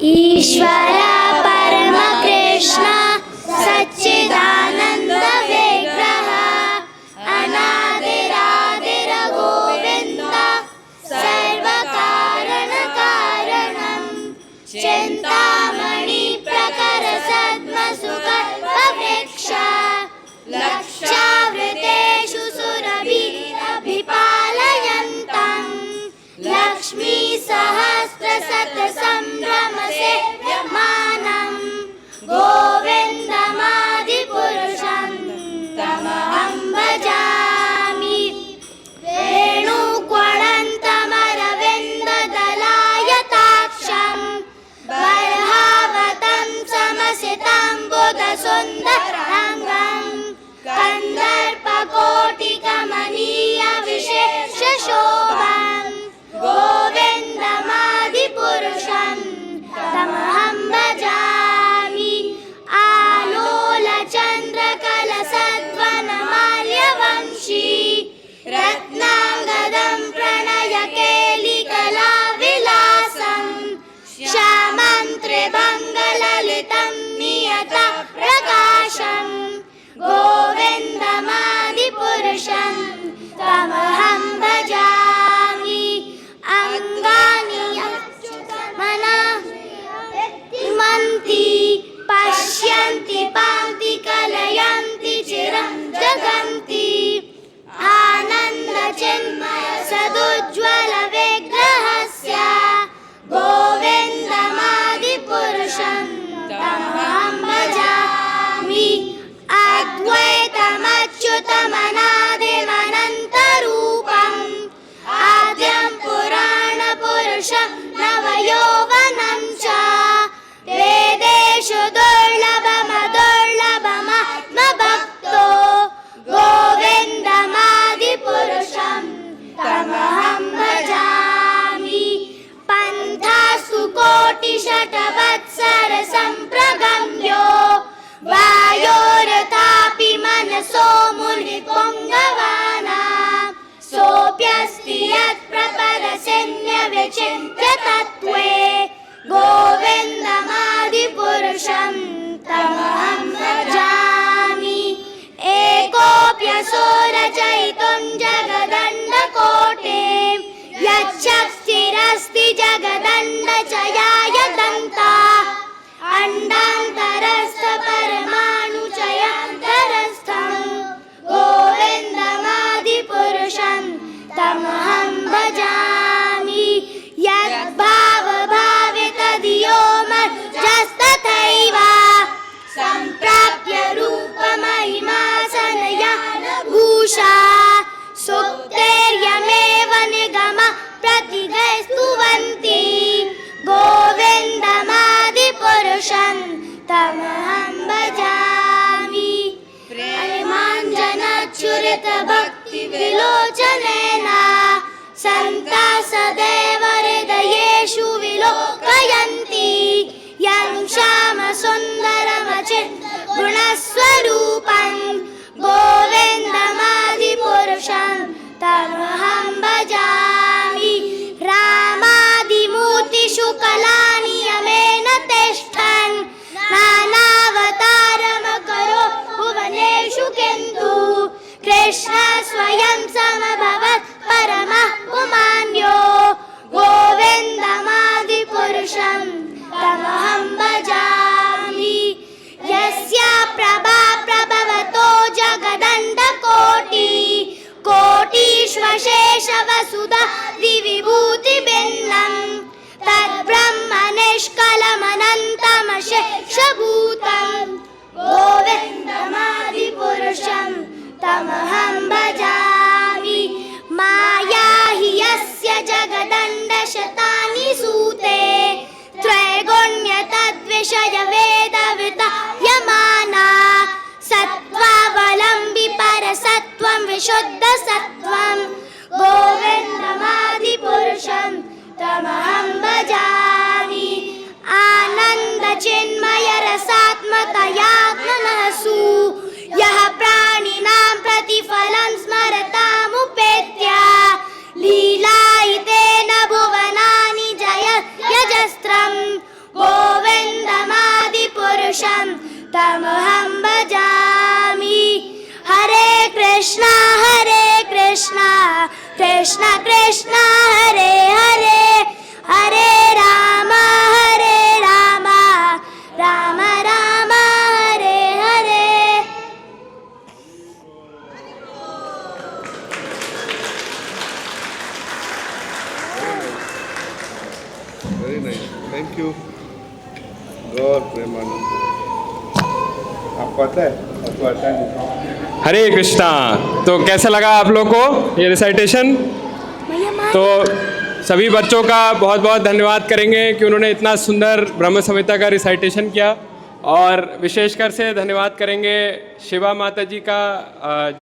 ईश्वर परम कृष्ण सच्चिदानंद विग्रह अनादिरादिर गोविंद सर्व कारण कारणं चिंतामणि प्रकर सद्म सुकल्प वृक्ष लक्षावृतेषु सुरभिरभिपालयन्तं लक्ष्मी सहस्र शत संभ्रम सेव्यमानं गोविन्दमादिपुरुषं तमहं भजामि वेणुक्वणन्तमरविन्ददलायताक्षं बर्हावतं समसितं बुधसुन्दराङ्गं कन्दर्पकोटिकमनीयविशेषशोभां गोविन्दमादिपुरुषं तमहं भजामि आलोलचन्द्रकलसद्वनमाल्यवंशी रत्नाङ्गदं प्रणयकेलिकलाविलासं श्यामं त्रिभङ्गललितं नियतप्रकाशं गोविन्दमादिपुरुषं तमहं भजामि अंगानि मनमन्ति पश्यन्ति पान्ति कलयन्ति चिरं जगन्ति आनन्दचिन्मय सदुज्ज्वल विग्रहस्य गोविन्दमादिपुरुषं तमहं भजामि अद्वैतमच्युतमनादिमनन्तरूपम् आद्यं पुराणपुरुषं नवयौवनं च वेदेषु दुर्लभमदुर्लभमात्मभक्तो गोविन्दमादिपुरुषं तमहं भजामि पन्थासु कोटिशतवत्सरसम्प्रगम्यो वायोरथापि मनसो मुनिपुङ्गवाना सोऽप्यस्ति यत्प्रपदसिन्यविचिन्त्य तत्त्वे गोविन्दमादिपुरुषं तमहं भजामि एकोऽप्यसो रचयितुं जगदण्डकोटे यच्छक्तिरस्ति जगदण्डचयाय दन्ता अण्डान्तरस्थ परमाणुचयान्तरस्थं गोविन्दमादिपुरुषं तमहं भजामि यद्भावभावे तदियो मज्जस्तथैव सम्प्राप्य रूपमहिमासनयानभूषा सुप्तेर्यमेव निगमः प्रतिगस्तुवन्ति गोविन्दमादिपुरुषं तमहं भजामि प्रेमाञ्जनच्युरितभक्तिविलोचनेन सन्ता सदैव हृदयेषु विलोकयन्ति यं श्यामसुन्दरमचिन्गुणस्वरूपं गोविन्दमादिपुरुषं तमहं भजामि रामादिमूर्तिषु कलानियमेन तिष्ठन् नानावतारमकरो भुवनेषु किन्तु कृष्ण स्वयं समभवत् परमः पुमान्यो गोविन्दमादिपुरुषं तमहं भजामि यस्य प्रभा प्रभवतो जगदण्डकोटि कोटिष्वशेषवसुधा दिविभूतिभिन्नं तद्ब्रह्मनिष्कलमनन्तमशेषभूतं गोविन्दमादिपुरुषं तमहं भजामि माया हि यस्य जगदण्डशतानि सूते त्रैगुण्यतद्विषयवेदवितायमाना सत्त्वावलम्बि परसत्त्वं विशुद्धसत्त्वं गोविन्दमादिपुरुषं तमहं भजामि आनन्दचिन्मयरसात्मतयात्मनसु यः प्राणिनां प्रतिफलं स्मरतामुपेत्य लीलायिते तमहं भजामि हरे Krishna Krishna Krishna Hare Hare Hare Ram Ram Ram Hare Hare very nice, thank you. गौर प्रेमानंद, आपको आता है? आपको आता है? हरे कृष्णा। तो कैसा लगा आप लोग को ये रिसाइटेशन? तो सभी बच्चों का बहुत बहुत धन्यवाद करेंगे कि उन्होंने इतना सुंदर ब्रह्म संहिता का रिसाइटेशन किया, और विशेषकर से धन्यवाद करेंगे शिवा माता जी का